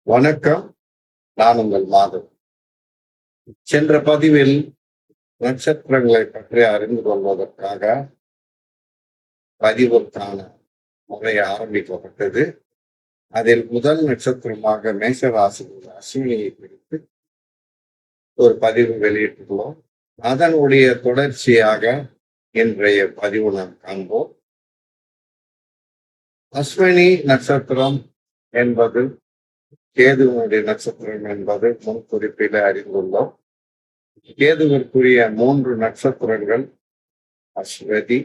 வணக்கம். நான் உங்கள் மாதவ். சென்ற பதிவில் நட்சத்திரங்களை பற்றி அறிந்து கொள்வதற்காக பதிவுக்கான முறை ஆரம்பிக்கப்பட்டது. அதில் முதல் நட்சத்திரமாக மேஷ ராசியில் அஸ்வினியை பிடித்து ஒரு பதிவு வெளியிட்டுள்ளோம். அதனுடைய தொடர்ச்சியாக இன்றைய பதிவு நாம் காண்போம். அஸ்வினி நட்சத்திரம் என்பது கேதுவனுடைய நட்சத்திரம் என்பது முன் குறிப்பில அறிந்துள்ளோம். கேதுவிற்குரிய 3 நட்சத்திரங்கள் அஸ்வதி,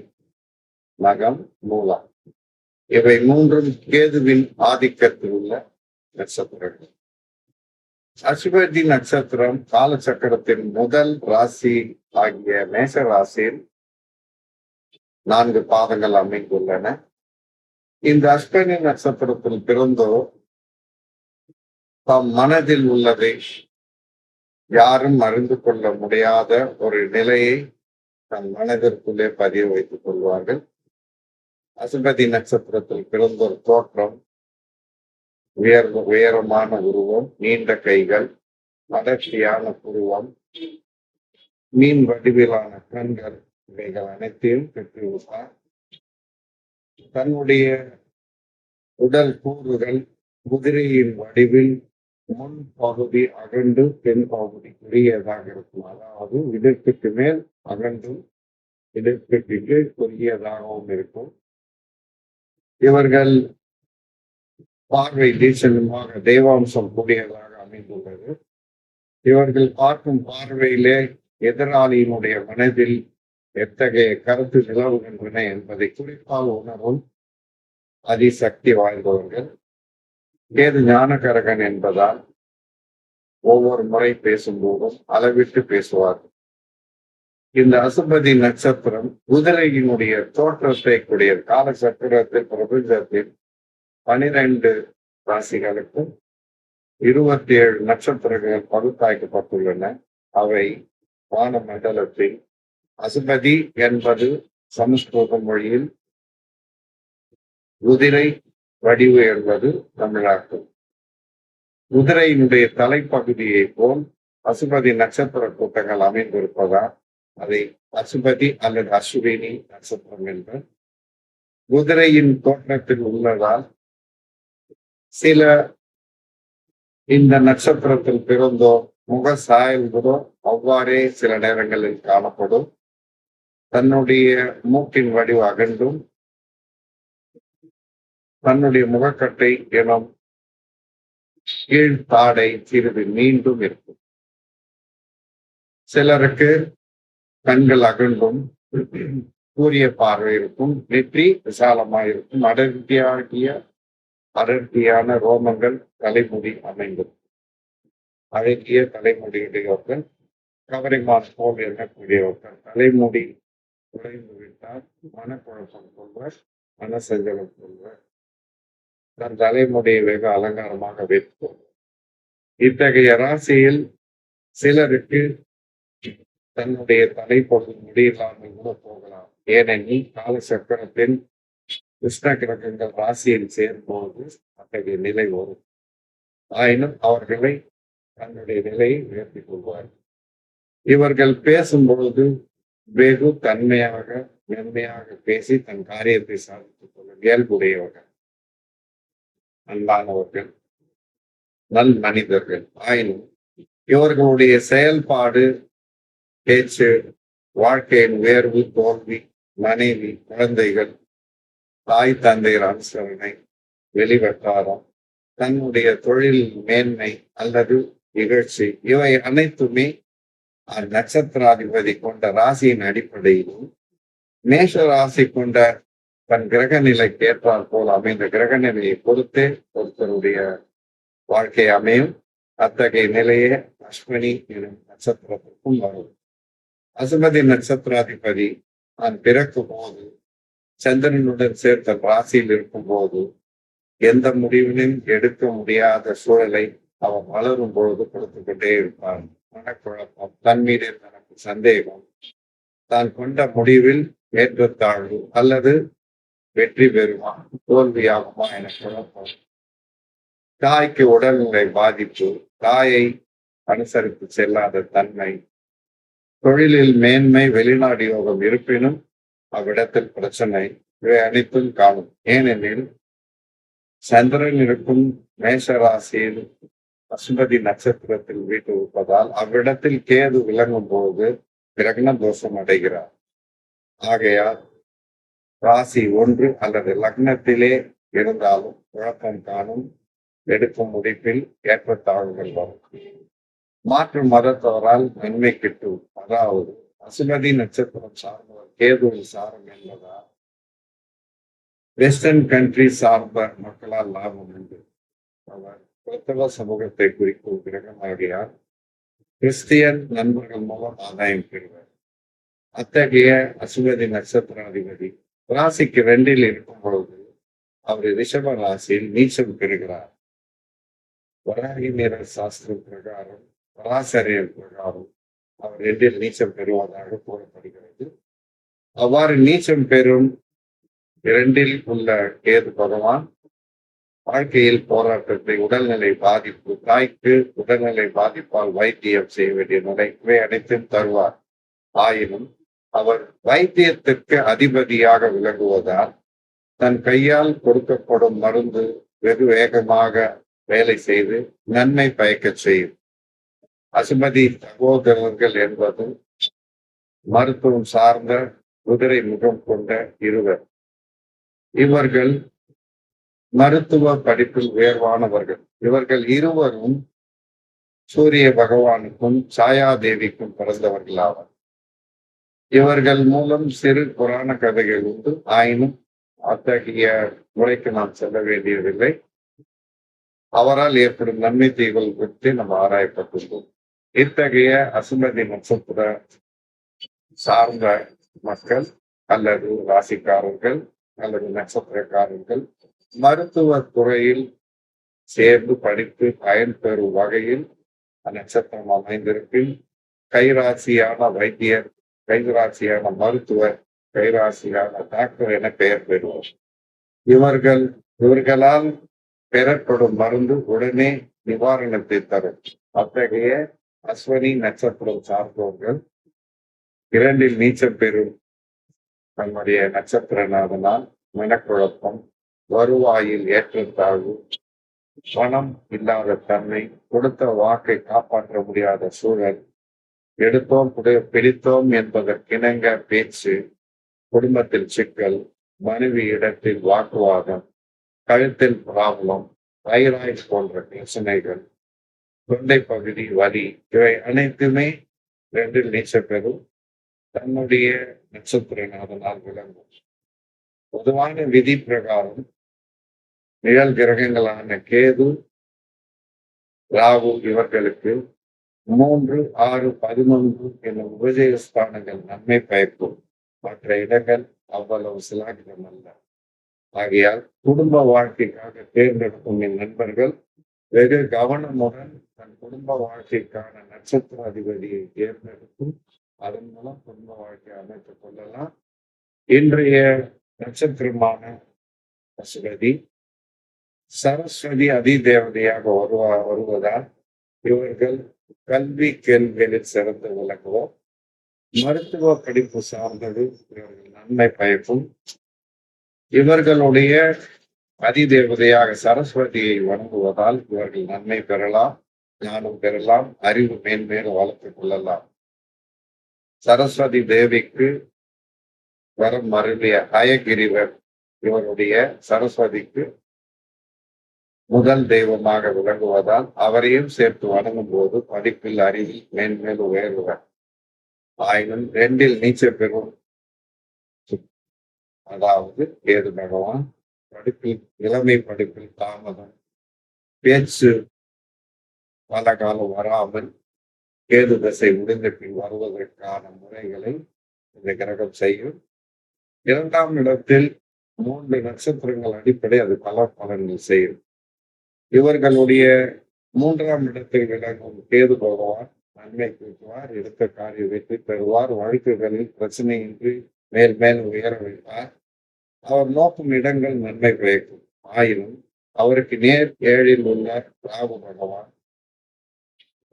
மகம், மூலம். இவை மூன்றும் கேதுவின் ஆதிக்கத்தில் உள்ள நட்சத்திரங்கள். அஸ்வதி நட்சத்திரம் காலச்சக்கரத்தின் முதல் ராசி ஆகிய மேஷ ராசியில் 4 பாதங்கள் அமைந்துள்ளன. இந்த அஸ்வினி நட்சத்திரத்தில் பிறந்தோர் தம் மனதில் உள்ளதை யாரும் அறிந்து கொள்ள முடியாத ஒரு நிலையை தன் மனதிற்குள்ளே பதிய வைத்துக் கொள்வார்கள். அஸ்வதி நட்சத்திரத்தில் பிறந்தோர் தோற்றம் உயரமான உருவம், நீண்ட கைகள், அடர்த்தியான புருவம், மீன் வடிவிலான கண்கள், இவைகள் அனைத்தையும் பெற்றிருப்பார். தன்னுடைய உடல் கூறுகள் குதிரையின் வடிவில் முன் பகுதி அகண்டு பெண் பகுதி குறுகியதாக இருக்கும். அதாவது இதற்கு மேல் அகண்டும் இதற்கு கீழ் குறுகியதாகவும் இருக்கும். இவர்கள் பார்வை தீட்சணமாக தெய்வாம்சம் கூடியதாக அமைந்துள்ளது. இவர்கள் பார்க்கும் பார்வையிலே எதிராளியினுடைய மனதில் எத்தகைய கருத்து நிலவுகின்றன என்பதை குறிப்பால் உணரும் அதிசக்தி வாய்ந்தவர்கள். கேது ஞானகரகன் என்பதால் ஒவ்வொரு முறை பேசும்போதும் அளவிட்டு பேசுவார்கள். இந்த அசுபதி நட்சத்திரம் குதிரையினுடைய தோற்றத்தை கூடிய காலச்சக்கரத்தில் பிரபஞ்சத்தில் 12 ராசிகளுக்கும் 27 நட்சத்திரங்கள் பகுத்தாய்க்கப்பட்டுள்ளன. அவை வான மண்டலத்தில் அசுபதி என்பது சமஸ்கிருத மொழியில், குதிரை வடிவு என்பது தமிழாக்கம். குதிரையினுடைய தலைப்பகுதியை போல் அசுபதி நட்சத்திர கூட்டங்கள் அமைந்திருப்பதால் அதை அசுபதி அல்லது அஸ்வினி நட்சத்திரம் என்பது. குதிரையின் தோற்றத்தில் உள்ளதால் சில இந்த நட்சத்திரத்தில் பிறந்தோர் முக சாயல்களோ அவ்வாறே சில நேரங்களில் காணப்படும். தன்னுடைய மூக்கின் வடிவு அகண்டும் தன்னுடைய முகக்கட்டை எனும் கீழ்த்தாடை சிறிது மீண்டும் இருக்கும். சிலருக்கு கண்கள் அகண்டும் கூரிய பார்வை இருக்கும், நெற்றி விசாலமாயிருக்கும், அடர்த்தியான ரோமங்கள், தலைமுடி அமைந்திருக்கும். அழகிய தலைமுடியுடையவர்கள் கவரிமான் போல் எண்ணக்கூடியவர்கள் தலைமுடி குறைந்து விட்டால் மனக்குழப்பம் கொள்வர், மனசஞ்சலம் கொள்வர், தன் தலைமுடியை வெகு அலங்காரமாக வைத்துக். இத்தகைய ராசியில் சிலருக்கு தன்னுடைய தலைப்பகுதி முடியில்லாமல் கூட போகலாம். ஏனெனில் கால சக்கரத்தின் கிருஷ்ண கிரகங்கள் ராசியில் சேரும்போது அத்தகைய நிலை வரும். ஆயினும் அவர்களை தன்னுடைய நிலையை உயர்த்திக் கொள்வார்கள். இவர்கள் பேசும்பொழுது வெகு தன்மையாக மென்மையாக பேசி தன் காரியத்தை சாதித்துக் கொள்ளும் இயல்புடையவர்கள், அன்பானவர்கள், நல் மனிதர்கள். ஆயினும் இவர்களுடைய செயல்பாடு, பேச்சு, வாழ்க்கையின் உயர்வு, தோல்வி, மனைவி, குழந்தைகள், தாய் தந்தையர் அனுசரணை, வெளிவட்டாரம், தன்னுடைய தொழில் மேன்மை அல்லது நிகழ்ச்சி, இவை அனைத்துமே நட்சத்திராதிபதி கொண்ட ராசியின் அடிப்படையிலும் மேஷ ராசி கொண்ட தன் கிரக நிலைக்கு ஏற்றால் போல் அமைந்த கிரக நிலையை பொறுத்தே ஒருத்தருடைய வாழ்க்கை அமையும். அத்தகைய நிலையே அஸ்வினி எனும் நட்சத்திரத்திற்கும் வரும். அசுபதி நட்சத்திராதிபதி நான் பிறக்கும் போது சந்திரனுடன் சேர்த்த ராசியில் இருக்கும் போது எந்த முடிவிலும் எடுக்க முடியாத சூழலை அவன் வளரும் பொழுது கொடுத்து கொண்டே இருப்பான். மனக்குழப்பம், தன் மீது தனக்கு சந்தேகம், தான் கொண்ட முடிவில் ஏற்றத்தாழ்வு அல்லது வெற்றி பெறுமா தோல்வியாகுமா என குழப்பம், தாய்க்கு உடல்நிலை பாதிப்பு, தாயை அனுசரித்து செல்லாத தன்மை, தொழிலில் மேன்மை, வெளிநாடு யோகம் இருப்பினும் அவ்விடத்தில் பிரச்சனை, இவை அனைத்தும் காணும். ஏனெனில் சந்திரன் இருக்கும் மேஷ ராசியில் பசுபதி நட்சத்திரத்தில் வீட்டு இருப்பதால் அவ்விடத்தில் கேது விளங்கும் போது கிரகண தோஷம் அடைகிறார். ஆகையால் ராசி ஒன்று அல்லது லக்னத்திலே இருந்தாலும் குழப்பம் காணும், எடுக்கும் முடிப்பில் ஏற்றத்தாழ்வுகள் வரும். மாற்று மதத்தவரால் நன்மை கிட்டும். அதாவது பசுபதி நட்சத்திரம் சார்ந்தவர் கேதுவில் சாரம் என்பதால் வெஸ்டர்ன் கண்ட்ரி சார்ந்த மக்களால் லாபம் உண்டு. அவர் கிறிஸ்தவ சமூகத்தை குறிக்கும் கிரகமாகியால் கிறிஸ்தியன் நண்பர்கள் மூலம் ஆதாயம் பெறுவர். அத்தகைய அசுபதி நட்சத்திராதிபதி ராசிக்கு 2 இருக்கும் பொழுது அவர் ரிஷப ராசியில் நீச்சம் பெறுகிறார். வராகி நிற சாஸ்திரம் பிரகாரம், பராசரியர் பிரகாரம் அவர் 2 நீச்சம் பெறுவதாக கூறப்படுகிறது. அவ்வாறு நீச்சம் பெறும் 2 உள்ள கேது பகவான் வாழ்க்கையில் போராட்டத்தை, உடல்நிலை பாதிப்பு, தாய்க்கு உடல்நிலை பாதிப்பால் வைத்தியம் செய்ய வேண்டிய நிலை, இவை அனைத்தும் தருவார். ஆயினும் அவர் வைத்தியத்திற்கு அதிபதியாக விளங்குவதால் தன் கையால் கொடுக்கப்படும் மருந்து வெகு வேகமாக வேலை செய்து நன்மை பயக்க செய்யும். அசுமதி சகோதரர்கள் என்பது மருத்துவம் சார்ந்த குதிரை முகம் கொண்ட இருவர். இவர்கள் மருத்துவ படிப்பில் உயர்வானவர்கள். இவர்கள் இருவரும் சூரிய பகவானுக்கும் சாயாதேவிக்கும் பிறந்தவர்கள் ஆவர். இவர்கள் மூலம் சிறு புராண கதைகள் உண்டு. ஆயினும் அத்தகைய முறைக்கு நாம் செல்ல வேண்டியதில்லை. அவரால் ஏற்படும் நன்மை தீவுகள் குறித்து நம்ம ஆராயப்பட்டுள்ளோம். இத்தகைய அசுமதி நட்சத்திர சார்ந்த மக்கள் அல்லது ராசிக்காரர்கள் அல்லது நட்சத்திரக்காரர்கள் மருத்துவ துறையில் சேர்ந்து படித்து பயன்பெறும் வகையில் நட்சத்திரம் அமைந்திருப்பின் கைராசியான வைத்தியர், கைராசியான மருத்துவர், கைராசியான டாக்டர் என பெயர் பெறுவார். இவர்களால் பெறப்படும் மருந்து உடனே நிவாரணத்தை தரும். அத்தகைய அஸ்வினி நட்சத்திரம் சார்ந்தவர்கள் 2 நீச்சம் பெறும் தன்னுடைய நட்சத்திரநாதனால் மனக்குழப்பம், வருவாயில் ஏற்றத்தாழ்வு, பணம் இல்லாத தன்மை, கொடுத்த வாக்கை காப்பாற்ற முடியாத சூழல், எடுத்தோம் பிடித்தோம் என்பதற்கிணங்க பேச்சு, குடும்பத்தில் சிக்கல், மனைவி இடத்தில் வாக்குவாதம், கழுத்தில் ப்ராப்ளம், தைராய்டு போன்ற பிரச்சனைகள், தொண்டை பகுதி வலி, இவை அனைத்துமே 2 நீச்சம் பெறும் தன்னுடைய நட்சத்திரநாதனால் விளங்கும். பொதுவான விதி பிரகாரம் நிழல் கிரகங்களான கேது, ராகு இவர்களுக்கு 3, 6, 11 என்னும் உபஜய ஸ்தானங்கள் நன்மை பயக்கும். மற்ற இடங்கள் அவ்வளவு சிலாகிதம் அல்ல. ஆகையால் குடும்ப வாழ்க்கைக்காக தேர்ந்தெடுக்கும் என் நண்பர்கள் வெகு கவனமுடன் தன் குடும்ப வாழ்க்கைக்கான நட்சத்திர அதிபதியை தேர்ந்தெடுக்கும் அதன் மூலம் குடும்ப வாழ்க்கை அமைத்துக் கொள்ளலாம். இன்றைய நட்சத்திரமான பசுபதி சரஸ்வதி அதிதேவதையாக வருவதால் இவர்கள் கல்வி கேள்விகளில் சிறந்து விளங்குவோம். மருத்துவ படிப்பு சார்ந்தது இவர்கள் நன்மை பயக்கும். இவர்களுடைய அதிதேவதையாக சரஸ்வதியை வணங்குவதால் இவர்கள் நன்மை பெறலாம், ஞானம் பெறலாம், அறிவு மேன்மேலும் வளர்த்துக் கொள்ளலாம். சரஸ்வதி தேவிக்கு வரம் அருளிய ஹயகிரிவர் இவருடைய சரஸ்வதிக்கு முதல் தெய்வமாக விளங்குவதால் அவரையும் சேர்த்து வணங்கும் போது படிப்பில், அறிவில் மேன்மேல் உயர்வுவர். ஆயினும் 2 நீச்சல் பெறும் அதாவது கேது பகவான் படிப்பில், இளமை படிப்பில் தாமதம், பேச்சு பல காலம் வராமல் கேது தசை முடிந்த பின் வருவதற்கான முறைகளை இந்த கிரகம் செய்யும். 2ஆம் இடத்தில் 3 நட்சத்திரங்கள் அடிப்படை அது பலன்கள் செய்யும். இவர்களுடைய 3ஆம் இடத்தில் விளங்கும் கேது பகவான் நன்மை கூட்டுவார், எடுத்த காரிய வெற்றி பெறுவார், வழக்குகளில் பிரச்சனையின்றி மேல் மேல் உயர வைப்பார். அவர் நோக்கும் இடங்கள் நன்மை பயக்கும். ஆயினும் அவருக்கு நேர் ஏழில் உள்ள ராகு பகவான்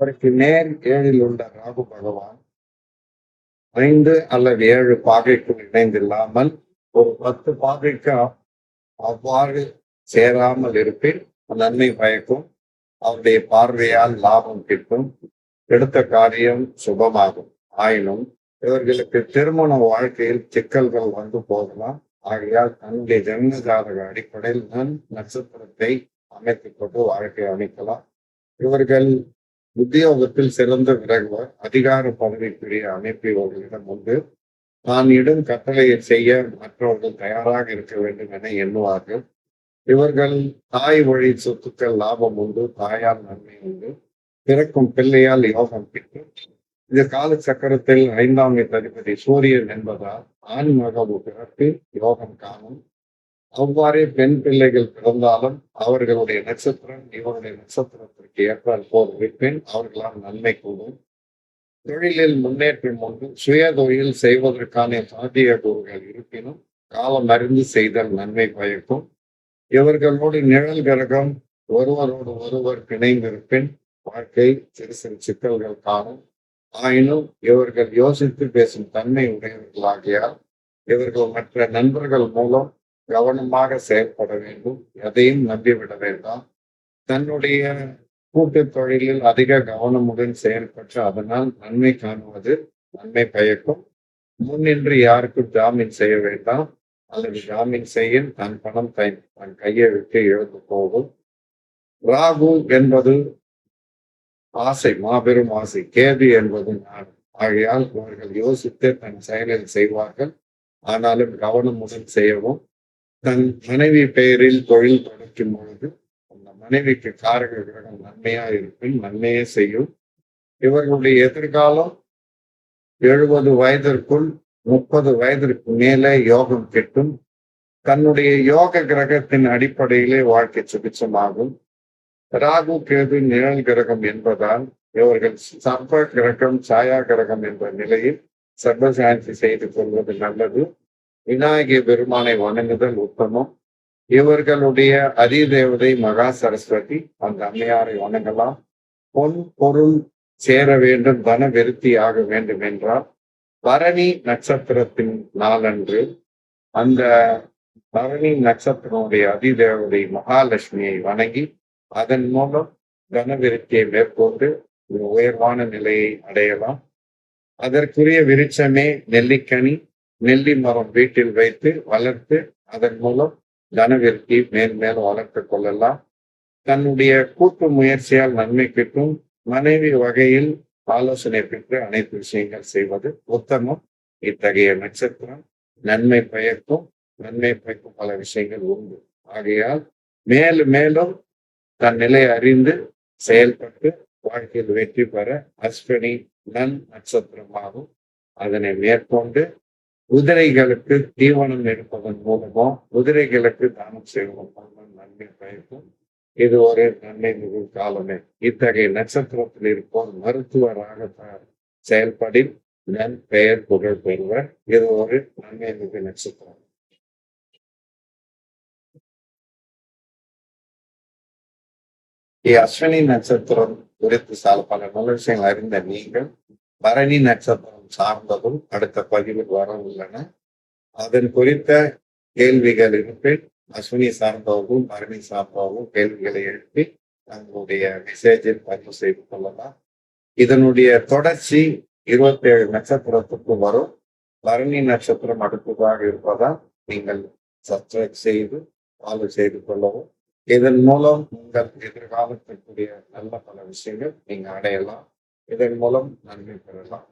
அவருக்கு நேர் ஏழில் உள்ள ராகு பகவான் 5 அல்லது 7 பாகைக்குள் இணைந்தில்லாமல் ஒரு 10 பாகைக்கு அவ்வாறு சேராமல் இருப்பின் நன்மை பயக்கும். அவருடைய பார்வையால் லாபம் கிட்டும். எடுத்த காரியம் சுபமாகும். ஆயினும் இவர்களுக்கு திருமண வாழ்க்கையில் சிக்கல்கள் வந்து போகலாம். ஆகையால் தன்னுடைய ஜென்ம ஜாதக அடிப்படையில் நட்சத்திரத்தை அமைத்துக் கொண்டு வாழ்க்கை அமைக்கலாம். இவர்கள் உத்தியோகத்தில் சிறந்த விலகுவர். அதிகார பதவிக்குரிய அமைப்பு இவர்களிடம் உண்டு. தான் இடும் கட்டளையை செய்ய மற்றவர்கள் தயாராக இருக்க வேண்டும் என எண்ணுவார்கள். இவர்கள் தாய் வழி சொத்துக்கள் லாபம் உண்டு. தாயால் நன்மை உண்டு. பிறக்கும் பிள்ளையால் யோகம் கிட்டும். இந்த கால சக்கரத்தில் 5ஆம் அதிபதி சூரியன் என்பதால் ஆண் மகவு பிறப்பு யோகம் காணும். அவ்வாறே பெண் பிள்ளைகள் பிறந்தாலும் அவர்களுடைய நட்சத்திரம் இவருடைய நட்சத்திரத்திற்கு ஏற்றால் போல் இருப்பின் அவர்களால் நன்மை கூடும். தொழிலில் முன்னேற்றம் உண்டு. சுய தொழில் செய்வதற்கான சாத்தியக்கூறுகள் இருப்பினும் காலம் அறிந்து செய்தல் நன்மை பயக்கும். இவர்களோடு நிழல் கிரகம் ஒருவரோடு ஒருவர் பிணைந்திருப்பின் வாழ்க்கை சிறு சிறு சிக்கல்கள் காணும். ஆயினும் இவர்கள் யோசித்து பேசும் தன்மை உடையவர்களாகியால் இவர்கள் மற்ற நண்பர்கள் மூலம் கவனமாக செயல்பட வேண்டும். எதையும் நம்பிவிட வேண்டாம். தன்னுடைய கூட்டு தொழிலில் அதிக கவனமுடன் செயல்பட்டு அதனால் நன்மை காணுவது நன்மை பயக்கும். முன்னின்று யாருக்கும் ஜாமீன் செய்ய வேண்டாம். அல்லது ஜாமீன் செய்ய தன் பணம் தன் கையை விட்டு இழந்து போகும். ராகு என்பது ஆசை, மாபெரும் ஆசை. கேது என்பது நான். ஆகையால் அவர்கள் யோசித்து தன் செயலில் செய்வார்கள். ஆனாலும் கவனமுடன் செய்யவும். தன் மனைவி பெயரில் தொழில் தொடக்கும் பொழுது அந்த மனைவிக்கு காரக கிரகம் நன்மையா இருப்பின் நன்மையே செய்யும். இவர்களுடைய எதிர்காலம் 70 வயதிற்குள் 30 வயதிற்கு மேலே யோகம் கிட்டும். தன்னுடைய யோக கிரகத்தின் அடிப்படையிலே வாழ்க்கை சுபிச்சமாகும். ராகு கேது நிழல் கிரகம் என்பதால் இவர்கள் சர்ப்ப கிரகம் சாயா கிரகம் என்ற நிலையில் சர்வசாந்தி செய்து கொள்வது நல்லது. விநாயக பெருமானை வணங்குதல் உத்தமம். இவர்களுடைய அதிதேவதை மகா சரஸ்வதி, அந்த அம்மையாரை வணங்கலாம். பொன் பொருள் சேர வேண்டும், தன விருத்தி ஆக வேண்டும் என்றால் பரணி நட்சத்திரத்தின் நாளன்று அந்த பரணி நட்சத்திரனுடைய அதிதேவதை மகாலட்சுமியை வணங்கி அதன் மூலம் தனவிருத்தியை மேற்கொண்டு உயர்வான நிலையை அடையலாம். அதற்குரிய விருட்சமே நெல்லிக்கனி. நெல்லி மரம் வீட்டில் வைத்து வளர்த்து அதன் மூலம் தனவிருத்தி மேல் வளர்த்து கொள்ளலாம். தன்னுடைய கூட்டு முயற்சியால் நன்மை கிட்டும். மனைவி வகையில் ஆலோசனை பெற்று அனைத்து விஷயங்கள் செய்வது உத்தமம். இத்தகைய நட்சத்திரம் நன்மை பயக்கும். நன்மை பயக்கும் பல விஷயங்கள் உண்டு. ஆகையால் மேலும் மேலும் தன் நிலை அறிந்து செயல்பட்டு வாழ்க்கையில் வெற்றி பெற அஸ்வினி நட்சத்திரமாகும். அதனை மேற்கொண்டு குதிரைகளுக்கு தீவனம் எடுப்பதன் மூலமோ குதிரைகளுக்கு தானம் செய்வதன் மூலம் நன்மை பயக்கும். இது ஒரு நன்மை மிகு காலமே. இத்தகைய நட்சத்திரத்தில் இருப்போர் மருத்துவராக செயல்படில் நன் பெயர் புகழ் பெறுவர். இது ஒரு நன்மை மிகு நட்சத்திரம். அஸ்வினி நட்சத்திரம் குறித்து பல நல்ல விஷயங்கள் அறிந்த நீங்கள் பரணி நட்சத்திரம் சார்ந்ததும் அடுத்த பதிவில் வர உள்ளன. அதன் குறித்த கேள்விகள் இருப்பின் அஸ்வினி சார்ந்தவர்களும் பரணி சார்ந்தவர்களும் கேள்விகளை எழுப்பி தங்களுடைய மெசேஜில் பதிவு செய்து கொள்ளலாம். இதனுடைய தொடர்ச்சி 27 நட்சத்திரத்துக்கு வரும். பரணி நட்சத்திரம் அடுத்ததாக இருப்பதால் நீங்கள் சப்ஸ்கிரைப் செய்து ஃபாலோ செய்து கொள்ளவும். இதன் மூலம் உங்கள் எதிர்காலத்திற்குரிய நல்ல பல விஷயங்கள் நீங்க அடையலாம். இதன் மூலம் நன்மை பெறலாம்.